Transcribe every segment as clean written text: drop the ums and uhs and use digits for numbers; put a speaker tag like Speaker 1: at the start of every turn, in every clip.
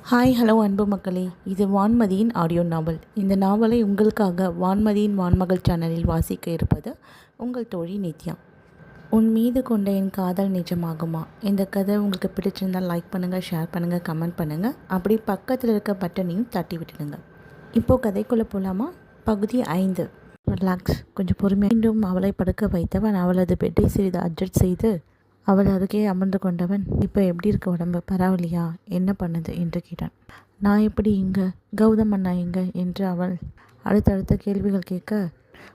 Speaker 1: Hi hello அன்பு மக்களே, இது வான்மதியின் ஆடியோ நாவல். இந்த நாவலை உங்களுக்காக வான்மதியின் வான்மகள் சேனலில் வாசிக்க இருப்பது உங்கள் தோழி நித்யா. உன் மீது கொண்ட என் காதல் நிஜமாகுமா? இந்த கதை உங்களுக்கு பிடிச்சிருந்தால் லைக் பண்ணுங்கள், ஷேர் பண்ணுங்கள், கமெண்ட் பண்ணுங்கள். அப்படி பக்கத்தில் இருக்க பட்டனையும் தட்டி விட்டுடுங்க. இப்போது கதைக்குள்ளே போகலாமா? பகுதி 5. ரிலாக்ஸ், கொஞ்சம் பொறுமையாக. மீண்டும் அவளை படுக்க வைத்தவன் அவளது பெட்டை சிறிது அட்ஜஸ்ட் செய்து அவள் அருகே அமர்ந்து கொண்டவன், இப்போ எப்படி இருக்க உடம்பு? பரவாயில்லையா? என்ன பண்ணுது என்று கேட்டான். நான் எப்படி இங்கே? கௌதம் அண்ணா எங்கே என்று அவள் அடுத்தடுத்த கேள்விகள் கேட்க,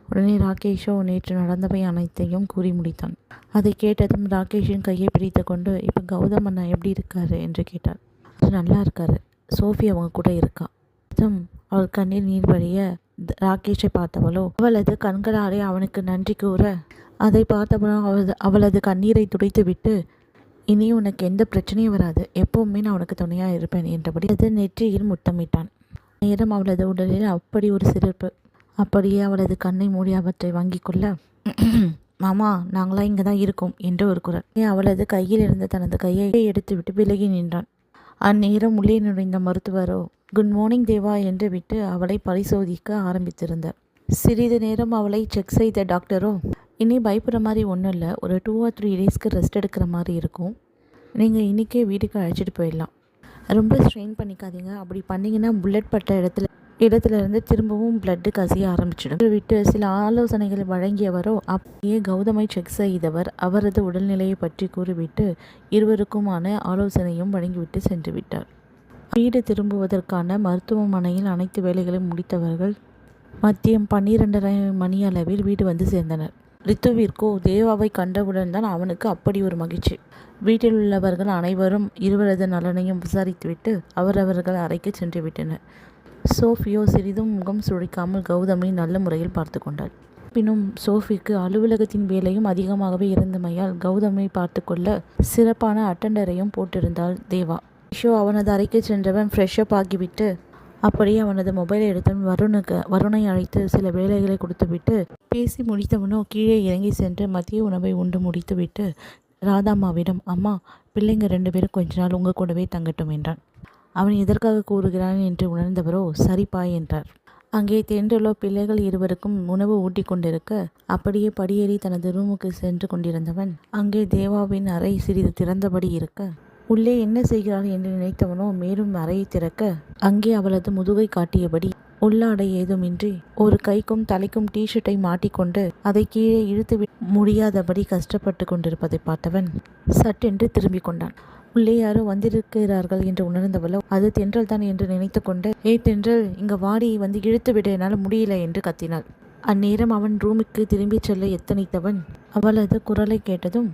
Speaker 1: உடனே ராகேஷோ நேற்று நடந்தவை அனைத்தையும் கூறி முடித்தான். அதை கேட்டதும் ராகேஷின் கையை பிடித்து கொண்டு, இப்போ கௌதம் அண்ணா எப்படி இருக்காரு என்று கேட்டார். அது நல்லா இருக்காரு, சோஃபி அவங்க கூட இருக்கா. அதுவும் அவள் கண்ணீர் நீர் வழிய ராகேஷை பார்த்தவளோ அவளது கண்களாலே அவனுக்கு நன்றி கூற, அதை பார்த்தவனும் அவளது கண்ணீரை துடைத்துவிட்டு, இனி உனக்கு எந்த பிரச்சனையும் வராது, எப்பவுமே நான் உனக்கு துணையாக இருப்பேன் என்றபடி அது நெற்றியில் முத்தமிட்டான். நேரம் அவளது உடலில் அப்படி ஒரு சிறப்பு. அப்படியே அவளது கண்ணை மூடி அவற்றை வாங்கி கொள்ள, மாமா நாங்களாம் இங்கே தான் இருக்கோம் என்று ஒரு குரல். அவளது கையில் இருந்த தனது கையை எடுத்துவிட்டு விலகி நின்றான். அந்நேரம் உள்ளே நுழைந்த மருத்துவரோ குட் மார்னிங் தேவா என்று விட்டு அவளை பரிசோதிக்க ஆரம்பித்திருந்தார். சிறிது நேரம் அவளை செக் செய்த டாக்டரோ, இனி பயப்படுற மாதிரி ஒன்றும் இல்லை, ஒரு 2 or 3 டேஸ்க்கு ரெஸ்ட் எடுக்கிற மாதிரி இருக்கும், நீங்கள் இன்றைக்கே வீட்டுக்கு அழைச்சிட்டு போயிடலாம், ரொம்ப ஸ்ட்ரெயின் பண்ணிக்காதீங்க, அப்படி பண்ணிங்கன்னா புல்லட் பட்ட இடத்துலேருந்து திரும்பவும் பிளட்டு கசிய ஆரம்பிச்சிடும் விட்டு சில ஆலோசனைகள் வழங்கியவரோ அப்படியே கௌதமை செக் செய்தவர் அவரது உடல்நிலையை பற்றி கூறிவிட்டு இருவருக்குமான ஆலோசனையும் வழங்கிவிட்டு சென்று விட்டார். வீடு திரும்புவதற்கான மருத்துவமனையில் அனைத்து வேலைகளையும் முடித்தவர்கள் மதியம் 12:30 மணி அளவில் வீடு வந்து சேர்ந்தனர். ரித்துவிற்கோ தேவாவை கண்டவுடன் தான் அவனுக்கு அப்படி ஒரு மகிழ்ச்சி. வீட்டில் உள்ளவர்கள் அனைவரும் இருவரது நலனையும் விசாரித்துவிட்டு அவரவர்கள் அறைக்கு சென்று விட்டனர். சோஃபியோ சிறிதும் முகம் சுழிக்காமல் கௌதமை நல்ல முறையில் பார்த்து கொண்டாள். பின்னும் சோஃபிக்கு அலுவலகத்தின் வேலையும் அதிகமாகவே இருந்தமையால் கௌதமை பார்த்து கொள்ள சிறப்பான அட்டெண்டரையும் போட்டிருந்தாள் தேவா. அவனது அறைக்கு சென்றவன் ஃப்ரெஷ்அப் ஆகிவிட்டு அப்படியே அவனது மொபைலை எடுத்து வருணை அழைத்து சில வேலைகளை கொடுத்துவிட்டு பேசி முடித்தவனோ கீழே இறங்கி சென்று மதிய உணவை உண்டு முடித்துவிட்டு ராதாம்மாவிடம், அம்மா பிள்ளைங்க 2 பேரும் கொஞ்ச நாள் உங்கள் கூடவே தங்கட்டும் என்றான். அவன் எதற்காக கூறுகிறான் என்று உணர்ந்தவரோ சரிப்பா என்றார். அங்கே தென்றலோ பிள்ளைகள் இருவருக்கும் உணவு ஊட்டி கொண்டிருக்க அப்படியே படியேறி தனது ரூமுக்கு சென்று கொண்டிருந்தவன் அங்கே தேவாவின் அறை சிறிது திறந்தபடி இருக்க உள்ளே என்ன செய்கிறாள் என்று நினைத்தவனோ மேலும் அறையை திறக்க அங்கே அவளது முதுகை காட்டியபடி உள்ளாடை ஏதுமின்றி ஒரு கைக்கும் தலைக்கும் டிஷர்ட்டை மாட்டிக்கொண்டு அதை கீழே இழுத்து முடியாதபடி கஷ்டப்பட்டு கொண்டிருப்பதை பார்த்தவன் சட்டென்று திரும்பி கொண்டான். உள்ளே யாரோ வந்திருக்கிறார்கள் என்று உணர்ந்தவளோ அது தென்றல் தான் என்று நினைத்து கொண்டு, தென்றல் இங்க வாடி, வந்து இழுத்து விட, என்னால் முடியல என்று கத்தினாள். அந்நேரம் அவன் ரூமுக்கு திரும்பி செல்ல எத்தனித்தவன் அவளது குரலை கேட்டதும்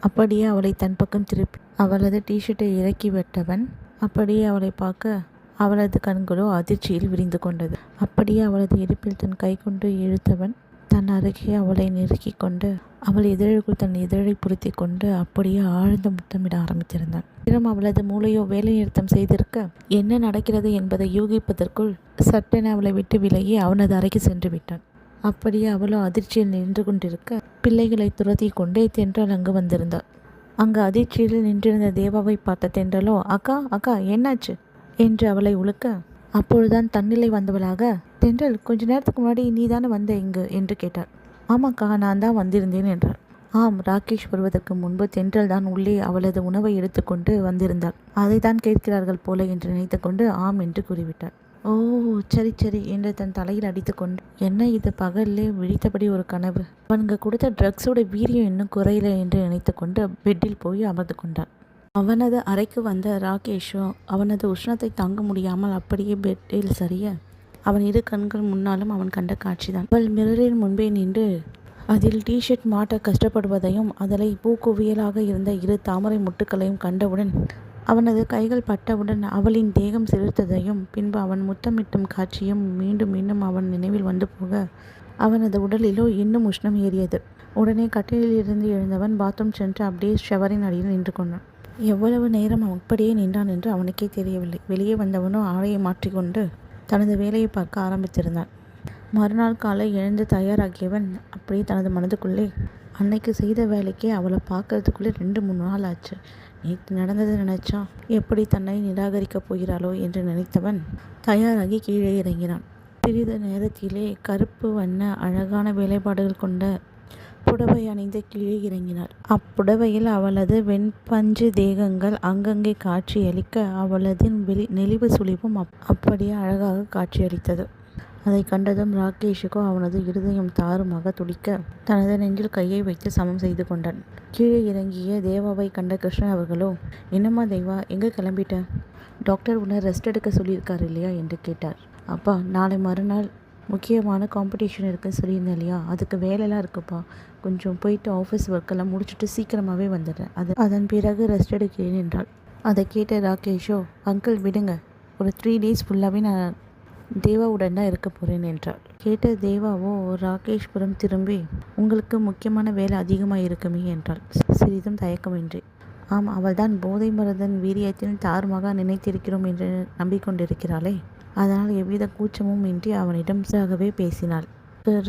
Speaker 1: அப்படியே அவளை தன் பக்கம் திருப்பி அவளது டிஷர்ட்டை இறக்கி விட்டவன் அப்படியே அவளை பார்க்க அவளது கண்களோ அதிர்ச்சியில் விரிந்து கொண்டது. அப்படியே அவளது இடுப்பில் தன் கை கொண்டு இழுத்தவன் தன் அருகே அவளை நெருக்கி கொண்டு அவள் இதழுக்குள் தன் இதழை பொருத்தி கொண்டு அப்படியே ஆழ்ந்த முத்தமிட ஆரம்பித்திருந்தான். அவளது மூளையோ வேலை நிறுத்தம் செய்திருக்க என்ன நடக்கிறது என்பதை யூகிப்பதற்குள் சட்டென அவளை விட்டு விலகி அவனது அறைக்கு சென்று விட்டான். அப்படியே அவளோ அதிர்ச்சியில் நின்று கொண்டிருக்க பிள்ளைகளை துரத்தி கொண்டே தென்றல் அங்கு வந்திருந்தாள். அங்கு அதிர்ச்சியில் நின்றிருந்த தேவாவை பார்த்த தென்றலோ, அக்கா அக்கா என்னாச்சு என்று அவளை உழுக்க, அப்பொழுதுதான் தன்னிலை வந்தவளாக, தென்றல் கொஞ்ச நேரத்துக்கு முன்னாடி நீ தானே வந்த இங்கு என்று கேட்டாள். ஆமாக்கா, நான் தான் வந்திருந்தேன் என்றாள். ஆம், ராகேஷ் வருவதற்கு முன்பு தென்றல் தான் உள்ளே அவளது உணவை எடுத்துக்கொண்டு வந்திருந்தாள். அதை தான் கேட்கிறார்கள் போல என்று நினைத்து கொண்டு ஆம் என்று கூறிவிட்டாள். ஓ சரி சரி என்று தன் தலையில் அடித்து கொண்டு, என்ன இது பகல்லே விழித்தபடி ஒரு கனவு, அவனுங்க கொடுத்த ட்ரக்ஸோட வீரியம் இன்னும் குறையல என்று நினைத்து கொண்டு பெட்டில் போய் அமர்ந்து கொண்டான். அவனது அறைக்கு வந்த ராகேஷோ அவனது உஷ்ணத்தை தாங்க முடியாமல் அப்படியே பெட்டில் சரிய அவன் இரு கண்கள் முன்னாலும் அவன் கண்ட காட்சிதான். அவள் மிரரின் முன்பே நின்று அதில் டிஷர்ட் மாட்ட கஷ்டப்படுவதையும் அதில் பூக்குவியலாக இருந்த 2 தாமரை முட்டுக்களையும் கண்டவுடன் அவனது கைகள் பட்டவுடன் அவளின் தேகம் சிலிர்த்ததையும் பின்பு அவன் முத்தமிட்டும் காட்சியும் மீண்டும் மீண்டும் அவன் நினைவில் வந்து போக அவனது உடலிலோ இன்னும் உஷ்ணம் ஏறியது. உடனே கட்டிலில் இருந்து எழுந்தவன் பாத்ரூம் சென்று அப்படியே ஷவரின் அடியில் நின்று கொண்டான். எவ்வளவு நேரம் அப்படியே நின்றான் என்று அவனுக்கே தெரியவில்லை. வெளியே வந்தவனோ ஆடையை மாற்றிக்கொண்டு தனது வேலையை பார்க்க ஆரம்பித்திருந்தான். மறுநாள் காலை எழுந்து தயாராகியவன் அப்படியே தனது மனதுக்குள்ளே, அன்னைக்கு செய்த வேலைக்கே அவளை பார்க்கறதுக்குள்ளே 2-3 நாள் ஆச்சு, நேற்று நடந்ததை நினைச்சா எப்படி தன்னை நிராகரிக்கப் போகிறாளோ என்று நினைத்தவன் தயாராகி கீழே இறங்கினான். சிறிது நேரத்திலே கருப்பு வண்ண அழகான வேலைப்பாடுகள் கொண்ட புடவை அணிந்து கீழே இறங்கினாள். அப்புடவையில் அவளது வெண்பஞ்சு தேகங்கள் அங்கங்கே காட்சியளிக்க அவளது நெளிவு சுழிவும் அப்படியே அழகாக காட்சியளித்தது. அதை கண்டதும் ராகேஷுக்கோ அவனது இருதயம் தாறுமாக துடிக்க தனது நெஞ்சில் கையை வைத்து சமம் செய்து கொண்டான். கீழே இறங்கிய தேவாவை கண்ட கிருஷ்ணன் அவர்களோ, என்னம்மா தேவா, எங்கே கிளம்பிட்ட? டாக்டர் உன்னை ரெஸ்ட் எடுக்க சொல்லியிருக்காரு இல்லையா என்று கேட்டார். அப்பா, நாளை மறுநாள் முக்கியமான காம்படிஷன் இருக்குன்னு சொல்லியிருந்தேன் இல்லையா, அதுக்கு வேலையெல்லாம் இருக்குப்பா. கொஞ்சம் போயிட்டு ஆஃபீஸ் ஒர்க்கெல்லாம் முடிச்சுட்டு சீக்கிரமாகவே வந்துடுறேன். அதன் பிறகு ரெஸ்ட் எடுக்கிறேன் என்றாள். அதை கேட்ட ராகேஷோ, அங்கிள் விடுங்க, ஒரு 3 days ஃபுல்லாகவே நான் தேவாவுடன் தான் இருக்க போகிறேன் என்றாள். கேட்ட தேவாவோ ராகேஷ் புறம் திரும்பி, உங்களுக்கு முக்கியமான வேலை அதிகமாக இருக்குமே என்றாள், சிறிதும் தயக்கமின்றி. ஆம், அவள்தான் போதை மருந்தின் வீரியத்தில் தாறுமாக நினைத்திருக்கிறோம் என்று நம்பிக்கொண்டிருக்கிறாளே. அதனால் எவ்வித கூச்சமும் இன்றி அவனிடம் சாகவே பேசினாள்.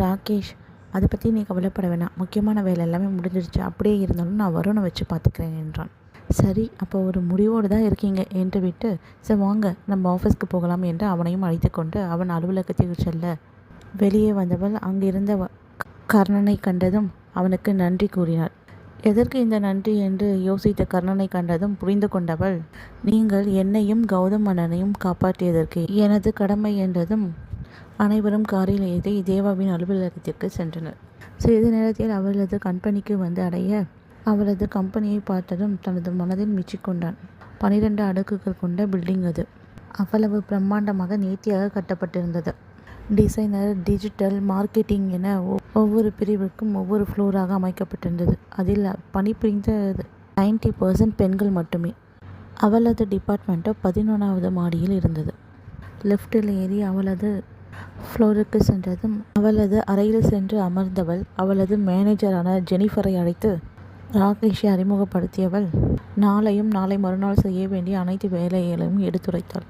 Speaker 1: ராகேஷ், அதை பற்றி நீ கவலைப்பட வேணாம், முக்கியமான வேலை எல்லாமே முடிஞ்சிருச்சு. அப்படியே இருந்தாலும் நான் வருணை வச்சு பார்த்துக்கிறேன் என்றான். சரி, அப்போ ஒரு முடிவோடு தான் இருக்கீங்க என்று விட்டு, சரி வாங்க நம்ம ஆஃபீஸ்க்கு போகலாம் என்று அவனையும் அழைத்து கொண்டு அவன் அலுவலகத்தில் செல்ல வெளியே வந்தவள் அங்கிருந்த கர்ணனை கண்டதும் அவனுக்கு நன்றி கூறினாள். எதற்கு இந்த நன்றி என்று யோசித்த கர்ணனை கண்டதும் புரிந்து கொண்டவள், நீங்கள் என்னையும் கௌதம் மன்னனையும் காப்பாற்றியதற்கு எனது கடமை என்றதும் அனைவரும் காரில் ஏறி தேவாவின் அலுவலகத்திற்கு சென்றனர். சிறிது நேரத்தில் அவளது கம்பெனிக்கு வந்து அடைய அவளது கம்பெனியை பார்த்ததும் தனது மனதில் மெச்சிக்கொண்டான். 12 அடுக்குகள் கொண்ட பில்டிங் அது. அவ்வளவு பிரம்மாண்டமாக நேர்த்தியாக கட்டப்பட்டிருந்தது. டிசைனர், டிஜிட்டல், மார்க்கெட்டிங் என ஒவ்வொரு பிரிவிற்கும் ஒவ்வொரு ஃப்ளோராக அமைக்கப்பட்டிருந்தது. அதில் பணிபுரிந்த 90% பெண்கள் மட்டுமே. அவளது டிபார்ட்மெண்ட்டோ 11வது மாடியில் இருந்தது. லிஃப்டில் ஏறி அவளது ஃப்ளோருக்கு சென்றதும் அவளது அறையில் சென்று அமர்ந்தவள் அவளது மேனேஜரான ஜெனிஃபரை அழைத்து ராகேஷை அறிமுகப்படுத்தியவள் நாளையும் நாளை மறுநாள் செய்ய வேண்டிய அனைத்து வேலைகளையும் எடுத்துரைத்தாள்.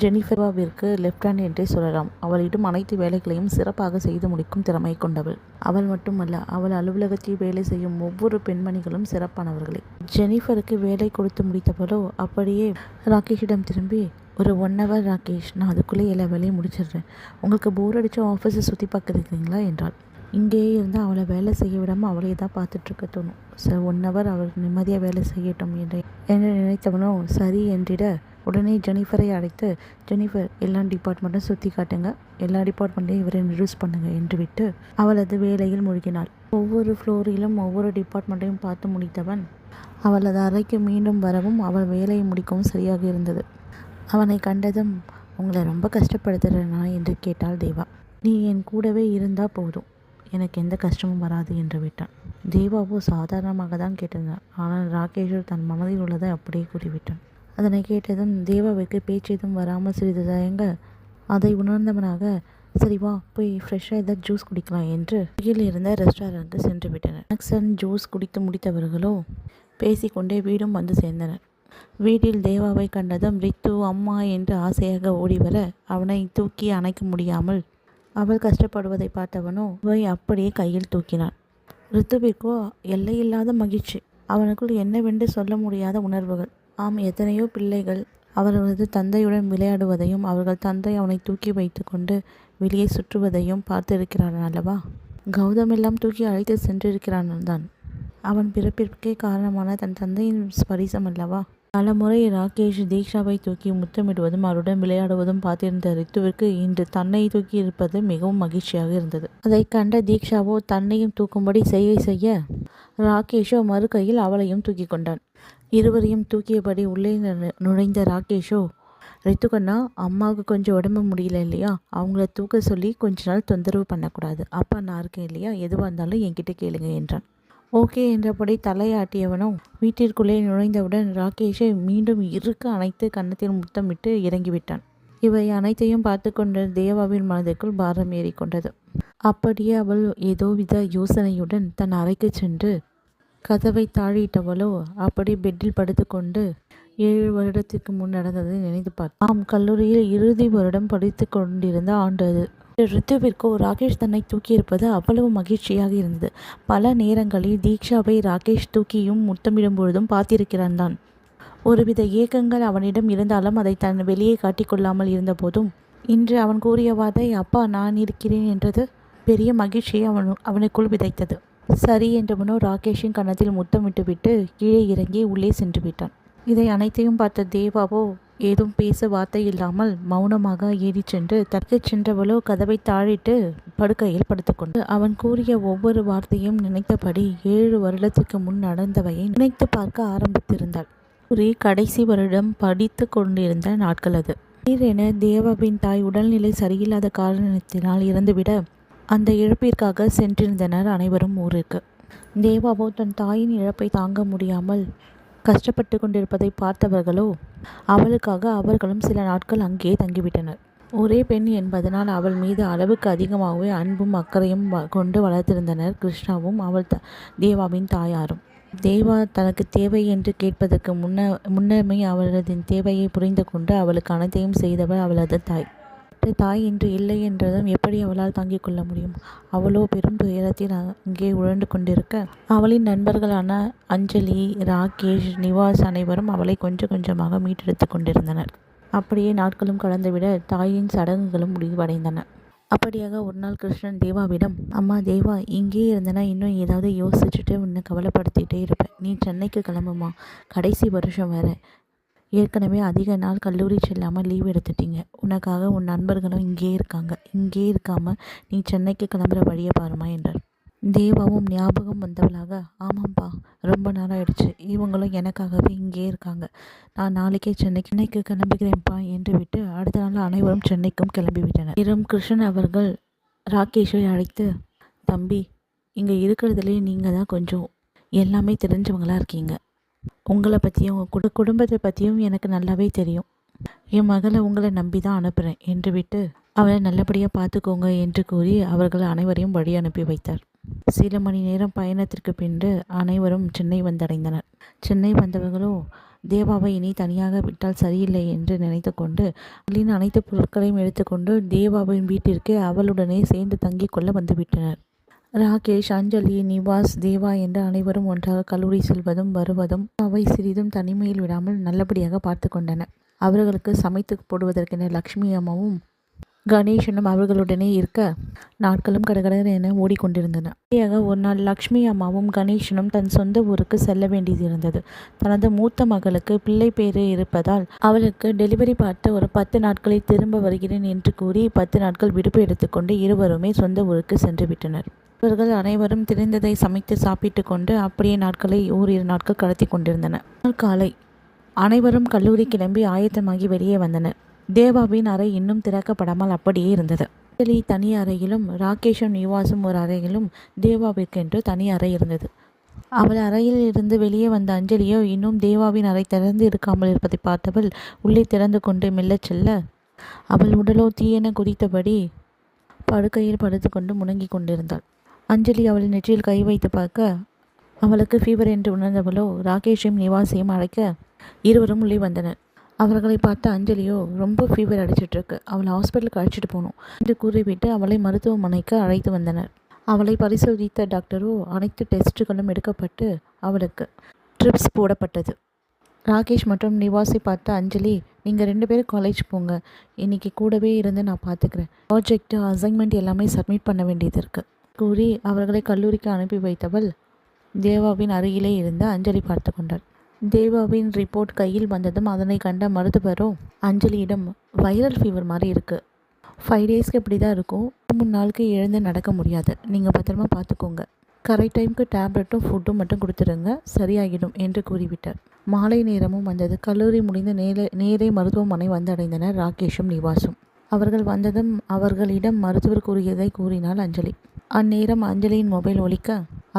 Speaker 1: ஜெனிஃபராவிற்கு லெஃப்ட் ஹேண்ட் என்றே சொல்லலாம். அவளிடம் அனைத்து வேலைகளையும் சிறப்பாக செய்து முடிக்கும் திறமை கொண்டவள். அவள் மட்டுமல்ல, அவள் அலுவலகத்தில் வேலை செய்யும் ஒவ்வொரு பெண்மணிகளும் சிறப்பானவர்களே. ஜெனிஃபருக்கு வேலை கொடுத்து முடித்தவளோ அப்படியே ராகேஷிடம் திரும்பி, ஒரு 1 hour ராகேஷ், நான் அதுக்குள்ளே எல்லா வேலையும் முடிச்சிடுறேன். உங்களுக்கு போர் அடித்த ஆஃபீஸை சுற்றி பார்க்குறீங்களா என்றாள். இங்கேயே இருந்து அவளை வேலை செய்ய விடாமல் அவளையே தான் பார்த்துட்ருக்க தோணும். சார் 1 hour அவள் நிம்மதியாக வேலை செய்யட்டும் என்று நினைத்தவனோ சரி என்றிட உடனே ஜெனிஃபரை அழைத்து, ஜெனிஃபர், எல்லா டிபார்ட்மெண்ட்டும் சுற்றி காட்டுங்க, எல்லா டிபார்ட்மெண்ட்டையும் இவரை இன்ட்ரடியூஸ் பண்ணுங்க என்று விட்டு அவளது வேலையில் மூழ்கினாள். ஒவ்வொரு ஃப்ளோரிலும் ஒவ்வொரு டிபார்ட்மெண்ட்டையும் பார்த்து முடித்தவன் அவளது அறைக்கு மீண்டும் வரவும் அவள் வேலையை முடிக்கவும் சரியாக இருந்தது. அவனை கண்டதும், உங்களை ரொம்ப கஷ்டப்படுத்துகிறேனா என்று கேட்டாள் தேவா. நீ என் கூடவே இருந்தால் போதும், எனக்கு எந்த கஷ்டமும் வராது என்று விட்டான். தேவாவோ சாதாரணமாக தான் கேட்டிருந்தான். ஆனால் ராகேஷ் தன் மனதில் உள்ளதை அப்படியே கூறிவிட்டான். அதனை கேட்டதும் தேவாவிற்கு பேச்செதும் வராமல் சிறிது தயங்க அதை உணர்ந்தவனாக, சரி வா போய் ஃப்ரெஷ்ஷாக ஏதாவது ஜூஸ் குடிக்கலாம் என்று அருகில் இருந்த ரெஸ்டாரண்ட்டுக்கு சென்று விட்டனர். ஸ்நாக்ஸ் அண்ட் ஜூஸ் குடித்து முடித்தவர்களோ பேசிக்கொண்டே வீடும் வந்து சேர்ந்தனர். வீட்டில் தேவாவை கண்டதும் ரித்து அம்மா என்று ஆசையாக ஓடி வர அவனை தூக்கி அணைக்க முடியாமல் அவள் கஷ்டப்படுவதை பார்த்தவனோ அவை அப்படியே கையில் தூக்கினான். ரித்துவிற்கோ எல்லையில்லாத மகிழ்ச்சி. அவனுக்குள் என்னவென்று சொல்ல முடியாத உணர்வுகள். ஆம், எத்தனையோ பிள்ளைகள் அவரது தந்தையுடன் விளையாடுவதையும் அவர்கள் தந்தை அவனை தூக்கி வைத்து கொண்டு வெளியே சுற்றுவதையும் பார்த்திருக்கிறான் அல்லவா. கௌதமெல்லாம் தூக்கி அழைத்து சென்றிருக்கிறான் தான். அவன் பிறப்பிற்கே காரணமான தன் தந்தையின் ஸ்பரிசம் அல்லவா. பலமுறை ராகேஷ் தீக்ஷாவை தூக்கி முத்தமிடுவதும் அவருடன் விளையாடுவதும் பார்த்திருந்த ரித்துவிற்கு இன்று தன்னை தூக்கி இருப்பது மிகவும் மகிழ்ச்சியாக இருந்தது. அதை கண்ட தீக்ஷாவோ தன்னையும் தூக்கும்படி செய்ய ராகேஷோ மறு கையில் அவளையும் தூக்கி கொண்டான். இருவரையும் தூக்கியபடி உள்ளே நுழைந்த ராகேஷோ, ரித்துக்கண்ணா, அம்மாவுக்கு கொஞ்சம் உடம்பு முடியல இல்லையா, அவங்கள தூக்க சொல்லி கொஞ்ச நாள் தொந்தரவு பண்ணக்கூடாது. அப்பா நான் இருக்கேன் இல்லையா, எதுவாக இருந்தாலும் என்கிட்ட கேளுங்க என்றான். ஓகே என்றபடி தலையாட்டியவனும் வீட்டிற்குள்ளே நுழைந்தவுடன் ராகேஷை மீண்டும் இறுக்க அணைத்து கன்னத்தில் முத்தமிட்டு இறங்கிவிட்டான். இவை அனைத்தையும் பார்த்து கொண்ட தேவாவின் மனதிற்குள் பாரம் ஏறிக்கொண்டது. அப்படியே அவள் ஏதோவித யோசனையுடன் தன் அறைக்கு சென்று கதவை தாழிட்டவளோ அப்படி பெட்டில் படுத்துக்கொண்டு 7 வருடத்திற்கு முன் நடந்ததை நினைத்து பார்த்தாள். ஆம், கல்லூரியில் இறுதி வருடம் படித்து கொண்டிருந்த ஆண்டு அது. ரித்துவிற்கோ ராகேஷ் தன்னை தூக்கியிருப்பது அவ்வளவு மகிழ்ச்சியாக இருந்தது. பல நேரங்களில் தீக்ஷாவை ராகேஷ் தூக்கியும் முத்தமிடும் பொழுதும் பார்த்திருக்கிறான் தான். ஒருவித ஏக்கங்கள் அவனிடம் இருந்தாலும் அதை தன் வெளியே காட்டிக்கொள்ளாமல் இருந்தபோதும் இன்று அவன் கூறிய வார்த்தை அப்பா நான் இருக்கிறேன் என்றது பெரிய மகிழ்ச்சியை அவனுக்குள் விதைத்தது. சரி என்றவனோ ராகேஷின் கன்னத்தில் முத்தமிட்டு விட்டு கீழே இறங்கி உள்ளே சென்று விட்டான். இதை அனைத்தையும் பார்த்த தேவாவோ ஏதும் பேச வார்த்தை இல்லாமல் மௌனமாக ஏறி சென்று தற்கச் சென்றவளோ கதவை தாழிட்டு படுக்கையில் படுத்துக்கொண்டு அவன் கூறிய ஒவ்வொரு வார்த்தையும் நினைத்தபடி 7 வருடத்திற்கு முன் நடந்தவையை நினைத்து பார்க்க ஆரம்பித்திருந்தாள். கூறி கடைசி வருடம் படித்து கொண்டிருந்த நாட்கள் அது. திடீரென தேவாவின் தாய் உடல்நிலை சரியில்லாத காரணத்தினால் இறந்துவிட அந்த இழப்பிற்காக சென்றிருந்தனர் அனைவரும் ஊருக்கு. தேவாவோ தன் தாயின் இழப்பை தாங்க முடியாமல் கஷ்டப்பட்டு கொண்டிருப்பதை பார்த்தவர்களோ அவளுக்காக அவர்களும் சில நாட்கள் அங்கே தங்கிவிட்டனர். ஒரே பெண் என்பதனால் அவள் மீது அளவுக்கு அதிகமாகவே அன்பும் அக்கறையும் கொண்டு வளர்த்திருந்தனர் கிருஷ்ணாவும் தேவாவின் தாயாரும். தேவா தனக்கு தேவை என்று கேட்பதற்கு முன்னமே அவளது தேவையை புரிந்து கொண்டு அவளுக்கு அனைத்தையும் செய்தவள் அவளது தாய். தாய் இன்று இல்லை என்றதும் எப்படி அவளால் தாங்கிக் கொள்ள முடியும்? அவளோ பெரும் துயரத்தில் அங்கே உழண்டு கொண்டிருக்க அவளின் நண்பர்களான அஞ்சலி, ராகேஷ், நிவாஸ் அனைவரும் அவளை கொஞ்சம் கொஞ்சமாக மீட்டெடுத்து கொண்டிருந்தனர். அப்படியே நாட்களும் கடந்துவிட தாயின் சடங்குகளும் முடிவடைந்தன. அப்படியாக ஒரு நாள் கிருஷ்ணன் தேவாவிடம், அம்மா தேவா, இங்கே இருந்தனா இன்னும் ஏதாவது யோசிச்சுட்டு உன்னை கவலைப்படுத்திகிட்டே இருப்பேன். நீ சென்னைக்கு கிளம்புமா, கடைசி வருஷம் வேற. ஏற்கனவே அதிக நாள் கல்லூரி செல்லாமல் லீவ் எடுத்துட்டீங்க. உனக்காக உன் நண்பர்களும் இங்கே இருக்காங்க. இங்கே இருக்காமல் நீ சென்னைக்கு கிளம்புற வழியை பாருமா என்றார். தேவாவும் ஞாபகம் வந்தவளாக, ஆமாம்ப்பா, ரொம்ப நாளாயிடுச்சு. இவங்களும் எனக்காகவே இங்கே இருக்காங்க. நான் நாளைக்கே சென்னைக்கு கிளம்புகிறேன்ப்பா என்று விட்டு அடுத்த நாள் அனைவரும் சென்னைக்கும் கிளம்பிவிட்டனர். இரும் கிருஷ்ணன் அவர்கள் ராகேஷை அழைத்து, தம்பி, இங்கே இருக்கிறதுலே நீங்கள் தான் கொஞ்சம் எல்லாமே தெரிஞ்சவங்களா இருக்கீங்க. உங்களை பற்றியும் உங்கள் குடும்பத்தை பற்றியும் எனக்கு நல்லாவே தெரியும். என் மகளை உங்களை நம்பி தான் அனுப்புகிறேன் என்று விட்டு அவளை நல்லபடியாக பார்த்துக்கோங்க என்று கூறி அவர்கள் அனைவரையும் வழி அனுப்பி வைத்தார். சில மணி நேரம் பயணத்திற்கு பின்பு அனைவரும் சென்னை வந்தடைந்தனர். சென்னை வந்தவர்களோ தேவாவை இனி தனியாக விட்டால் சரியில்லை என்று நினைத்து கொண்டு அவளின் அனைத்து பொருட்களையும் எடுத்துக்கொண்டு தேவாவின் வீட்டிற்கு அவளுடனே சேர்ந்து தங்கி கொள்ள வந்துவிட்டனர். ராகேஷ், அஞ்சலி, நிவாஸ், தேவா என்று அனைவரும் ஒன்றாக கல்லூரி செல்வதும் வருவதும் அவை சிறிதும் தனிமையில் விடாமல் நல்லபடியாக பார்த்து கொண்டனர். அவர்களுக்கு சமைத்து போடுவதற்கென லக்ஷ்மி அம்மாவும் கணேசனும் அவர்களுடனே இருக்க நாட்களும் கடகடர் என ஓடிக்கொண்டிருந்தன. ஒரு நாள் லக்ஷ்மி அம்மாவும் கணேசனும் தன் சொந்த ஊருக்கு செல்ல வேண்டியது இருந்தது. தனது மூத்த மகளுக்கு பிள்ளை பேறு இருப்பதால் அவளுக்கு டெலிவரி பார்த்து ஒரு 10 நாட்களில் திரும்ப வருகிறேன் என்று கூறி 10 நாட்கள் விடுப்பு எடுத்துக்கொண்டு இருவருமே சொந்த ஊருக்கு சென்று விட்டனர். இவர்கள் அனைவரும் தெரிந்ததை சமைத்து சாப்பிட்டு கொண்டு அப்படியே நாட்களை ஓரிரு நாட்கள் கடத்தி கொண்டிருந்தனர். காலை அனைவரும் கல்லூரி கிளம்பி ஆயத்தமாகி வெளியே வந்தனர். தேவாவின் அறை இன்னும் திறக்கப்படாமல் அப்படியே இருந்தது. அஞ்சலி தனி அறையிலும் ராகேஷும் நிவாசும் ஒரு அறையிலும் தேவாவிற்கென்று தனி அறை இருந்தது. அவள் அறையில் இருந்து வெளியே வந்த அஞ்சலியோ இன்னும் தேவாவின் அறை திறந்து இருக்காமல் இருப்பதை பார்த்தவள் உள்ளே திறந்து கொண்டு மெல்லச் செல்ல அவள் உடலோ தீயென குதித்தபடி படுக்கையில் படுத்துக்கொண்டு முணங்கி கொண்டிருந்தாள். அஞ்சலி அவள் நெற்றியில் கை வைத்து பார்க்க அவளுக்கு ஃபீவர் என்று உணர்ந்தவளோ ராகேஷையும் நிவாசையும் அழைக்க இருவரும் உள்ளே வந்தனர். அவர்களை பார்த்த அஞ்சலியோ, ரொம்ப ஃபீவர் அடிச்சிட்ருக்கு, அவளை ஹாஸ்பிட்டலுக்கு அழைச்சிட்டு போகணும் என்று கூறிவிட்டு அவளை மருத்துவமனைக்கு அழைத்து வந்தனர். அவளை பரிசோதித்த டாக்டரோ அனைத்து டெஸ்ட்டுகளும் எடுக்கப்பட்டு அவளுக்கு ட்ரிப்ஸ் போடப்பட்டது. ராகேஷ் மற்றும் நிவாஸை பார்த்த அஞ்சலி, நீங்கள் 2 பேரும் காலேஜ் போங்க, இன்றைக்கி கூடவே இருந்து நான் பார்த்துக்கிறேன். ப்ராஜெக்ட் அசைன்மெண்ட் எல்லாமே சப்மிட் பண்ண வேண்டியது இருக்குது கூறி அவர்களை கல்லூரிக்கு அனுப்பி வைத்தவள் தேவாவின் அருகிலே இருந்து அஞ்சலி பார்த்து கொண்டாள். தேவாவின் ரிப்போர்ட் கையில் வந்ததும் அதனை கண்ட மருத்துவரோ அஞ்சலியிடம், வைரல் ஃபீவர் மாதிரி இருக்குது, 5 டேஸ்க்கு இப்படி தான் இருக்கும், 3 நாளுக்கு எழுந்து நடக்க முடியாது, நீங்கள் பத்திரமா பார்த்துக்கோங்க, கரெக்ட் டைமுக்கு டேப்லெட்டும் ஃபுட்டும் மட்டும் கொடுத்துருங்க, சரியாகிடும் என்று கூறிவிட்டார். மாலை நேரமும் வந்தது. கல்லூரி முடிந்து நேரே மருத்துவமனை வந்தடைந்தனர் ராகேஷும் நிவாசும். அவர்கள் வந்ததும் அவர்களிடம் மருத்துவர் கூறியதை கூறினாள் அஞ்சலி. அந்நேரம் அஞ்சலியின் மொபைல் ஒலிக்க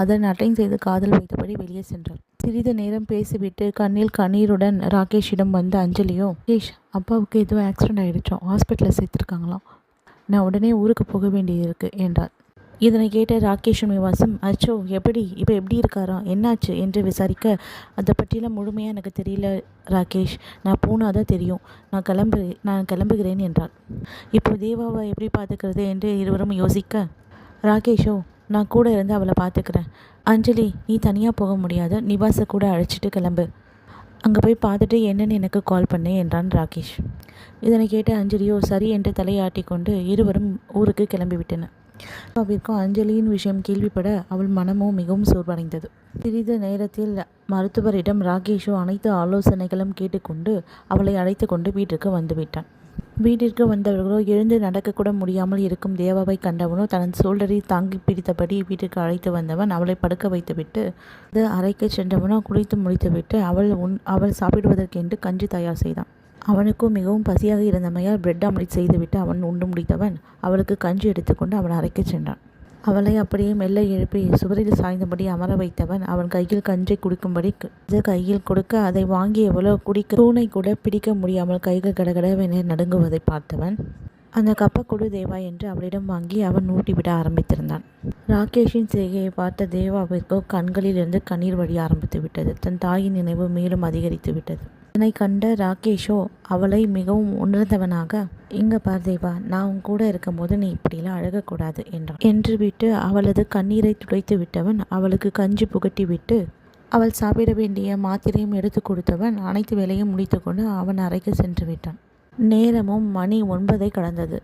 Speaker 1: அதன் அட்டைன் செய்து காதல் வைத்தபடி வெளியே சென்றாள். சிறிது நேரம் பேசிவிட்டு கண்ணில் கண்ணீருடன் ராகேஷிடம் வந்த அஞ்சலியோ, ராகேஷ், அப்பாவுக்கு ஏதோ ஆக்சிடென்ட் ஆகிடுச்சோம், ஹாஸ்பிட்டலில் சேர்த்துருக்காங்களாம், நான் உடனே ஊருக்கு போக வேண்டியது இருக்குது என்றார். இதனை கேட்ட ராகேஷும் நிவாசும், அச்சோ, இப்போ எப்படி இருக்காரா, என்னாச்சு என்று விசாரிக்க, அதை பற்றிலாம் முழுமையாக எனக்கு தெரியல ராகேஷ், நான் போனாதான் தெரியும், நான் கிளம்புகிறேன் என்றாள். இப்போ தேவாவை எப்படி பார்த்துக்கிறது என்று இருவரும் யோசிக்க, ராகேஷோ, நான் கூட இருந்து அவளை பார்த்துக்கிறேன். அஞ்சலி, நீ தனியாக போக முடியாது, நிவாஸை கூட அழைச்சிட்டு கிளம்பு. அங்கே போய் பார்த்துட்டு என்னன்னு எனக்கு கால் பண்ணு என்றான் ராகேஷ். இதனை கேட்ட அஞ்சலியோ சரி என்று தலையாட்டி கொண்டு இருவரும் ஊருக்கு கிளம்பிவிட்டனர். தேவாவிற்கும் அஞ்சலியின் விஷயம் கேள்விப்பட அவள் மனமோ மிகவும் சோர்வடைந்தது. சிறிது நேரத்தில் மருத்துவரிடம் ராகேஷோ அனைத்து ஆலோசனைகளும் கேட்டுக்கொண்டு அவளை அழைத்து கொண்டு வீட்டிற்கு வந்துவிட்டான். வீட்டிற்கு வந்தவர்களோ எழுந்து நடக்கக்கூட முடியாமல் இருக்கும் தேவாவை கண்டவனோ தனது சோல்டரை தாங்கி பிடித்தபடி வீட்டிற்கு அழைத்து வந்தவன் அவளை படுக்க வைத்துவிட்டு அறைக்கு சென்றவனோ குளித்து முடித்துவிட்டு அவள் சாப்பிடுவதற்கென்று கஞ்சி தயார் செய்தான். அவனுக்கும் மிகவும் பசியாக இருந்தமையால் பிரெட் ஆம்லெட் செய்துவிட்டு அவன் உண்டு முடித்தவன் அவளுக்கு கஞ்சி எடுத்துக்கொண்டு அவன் அறைக்கு சென்றான். அவளை அப்படியே மெல்ல எழுப்பி சுவரில் சாய்ந்தபடி அமர வைத்தவன் அவன் கையில் கஞ்சை குடிக்கும்படி கையில் கொடுக்க அதை வாங்கியவளோ குடிக்க தூணை கூட பிடிக்க முடியாமல் கைகள் கடகடவென நடுங்குவதை பார்த்தவன் அந்த கப்பை கொடு தேவா என்று அவளிடம் வாங்கி அவன் ஊட்டிவிட ஆரம்பித்திருந்தான். ராகேஷின் செய்கையை பார்த்த தேவாவிற்கோ கண்களிலிருந்து கண்ணீர் வழிய ஆரம்பித்து விட்டது. தன் தாயின் நினைவு மேலும் அதிகரித்து விட்டது. இதனை கண்ட ராகேஷோ அவளை மிகவும் உணர்ந்தவனாக, இங்க பார் தேவா, நான் உன் கூட இருக்கும் போது நீ இப்படிலாம் அழகக்கூடாது என்றான். என்று விட்டு அவளது கண்ணீரை துடைத்து விட்டவன் அவளுக்கு கஞ்சி புகட்டி விட்டு அவள் சாப்பிட வேண்டிய மாத்திரையும் எடுத்து கொடுத்தவன் அனைத்து வேலையும் முடித்து கொண்டு அவன் அறைக்கு சென்று விட்டான். நேரமும் மணி 9 கடந்தது.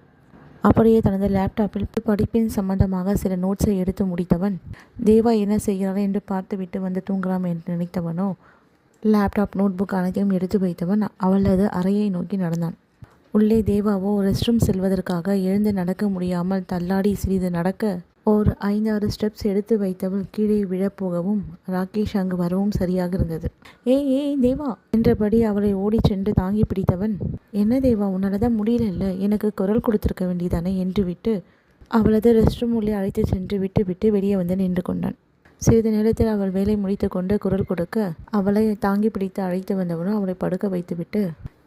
Speaker 1: அப்படியே தனது லேப்டாப்பில் படிப்பின் சம்பந்தமாக சில நோட்ஸை எடுத்து முடித்தவன் தேவா என்ன செய்கிறாள் என்று பார்த்துவிட்டு வந்து தூங்கலாம் என்று நினைத்தவனோ லேப்டாப் நோட்புக் அனைத்தையும் எடுத்து வைத்தவன் அவளது அறையை நோக்கி நடந்தான். உள்ளே தேவாவோ ரெஸ்ட் ரூம் செல்வதற்காக எழுந்து நடக்க முடியாமல் தள்ளாடி சிறிது நடக்க ஒரு 5-6 ஸ்டெப்ஸ் எடுத்து வைத்தவள் கீழே விழப்போகவும் ராகேஷ் அங்கு வரவும் சரியாக இருந்தது. ஏய் தேவா என்றபடி அவளை ஓடி சென்று தாங்கி பிடித்தவன், என்ன தேவா, உன்னால தான் முடியல, எனக்கு குரல் கொடுத்துருக்க வேண்டியதானே என்று விட்டு அவளது ரெஸ்ட் ரூம் உள்ளே அழைத்து சென்று விட்டு வெளியே வந்து நின்று கொண்டான். சிறிது நேரத்தில் அவள் வேலை முடித்து கொண்டு குரல் கொடுக்க அவளை தாங்கி பிடித்து அழைத்து வந்தவனும் அவளை படுக்க வைத்துவிட்டு,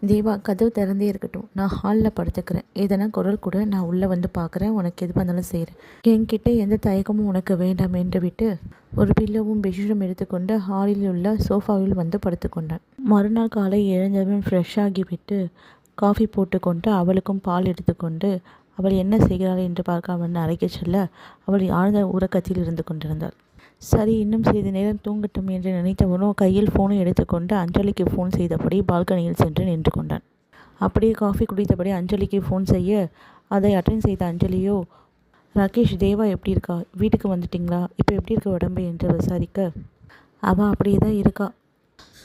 Speaker 1: தேவா, கதவு திறந்தே இருக்கட்டும், நான் ஹாலில் படுத்துக்கிறேன், எதனா குரல் கூட, நான் உள்ளே வந்து பார்க்குறேன், உனக்கு எது பண்ணாலும் செய்கிறேன், என்கிட்ட எந்த தயக்கமும் உனக்கு வேண்டாம் என்று விட்டு ஒரு பில்லோவும் பெட்ஷீட்டும் எடுத்துக்கொண்டு ஹாலில் உள்ள சோஃபாவில் வந்து படுத்துக்கொண்டான். மறுநாள் காலை எழுந்தவன் ஃப்ரெஷ் ஆகிவிட்டு காஃபி போட்டுக்கொண்டு அவளுக்கும் பால் எடுத்துக்கொண்டு அவள் என்ன செய்கிறாள் என்று பார்க்க அவன் அறைக்கு செல்ல அவள் ஆழ்ந்த உறக்கத்தில் இருந்து கொண்டிருந்தாள். சரி, இன்னும் சிறிது நேரம் தூங்கட்டும் என்று நினைத்தவனோ கையில் ஃபோனை எடுத்துக்கொண்டு அஞ்சலிக்கு ஃபோன் செய்தபடி பால்கனியில் சென்று நின்று கொண்டான். அப்படியே காஃபி குடித்தபடி அஞ்சலிக்கு ஃபோன் செய்ய அதை அட்டென்ட் செய்த அஞ்சலியோ, ராகேஷ், தேவா எப்படி இருக்கா, வீட்டுக்கு வந்துட்டிங்களா, இப்போ எப்படி இருக்க உடம்பு என்று விசாரிக்க, அவள் அப்படியே தான் இருக்கா,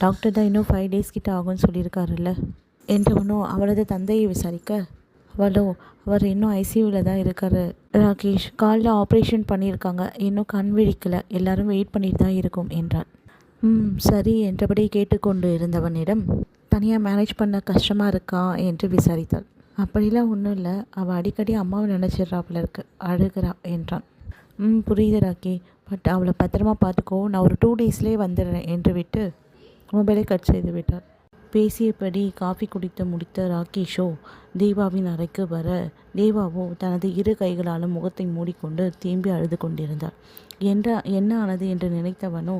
Speaker 1: டாக்டர் தான் இன்னும் 5 days கிட்ட ஆகும்னு சொல்லியிருக்காருல்ல என்றவனோ அவளது தந்தையை விசாரிக்க, அவர் இன்னும் ஐசியூவில் தான் இருக்கார் ராகேஷ், காலில் ஆப்ரேஷன் பண்ணியிருக்காங்க, இன்னும் கண் விழிக்கலை, எல்லாரும் வெயிட் பண்ணிட்டு தான் இருக்கும் என்றான். சரி என்றபடி கேட்டுக்கொண்டு இருந்தவனிடம், தனியாக மேனேஜ் பண்ண கஷ்டமாக இருக்கா என்று விசாரித்தாள். அப்படிலாம் ஒன்றும் இல்லை, அவள் அடிக்கடி அம்மாவை நினச்சிட்றாப்புல இருக்கு, அழுகிறா என்றான். புரியுது ராக்கி, பட் அவளை பத்திரமா பார்த்துக்கோ, நான் ஒரு 2 daysலேயே வந்துடுறேன் என்று விட்டு மொபைலை கட் செய்து விட்டாள். பேசியபடி காஃபி குடித்து முடித்த ராகேஷோ தேவாவின் அறைக்கு வர தேவாவோ தனது 2 கைகளாலும் முகத்தை மூடிக்கொண்டு தேம்பி அழுது கொண்டிருந்தார். என்ன ஆனது என்று நினைத்தவனோ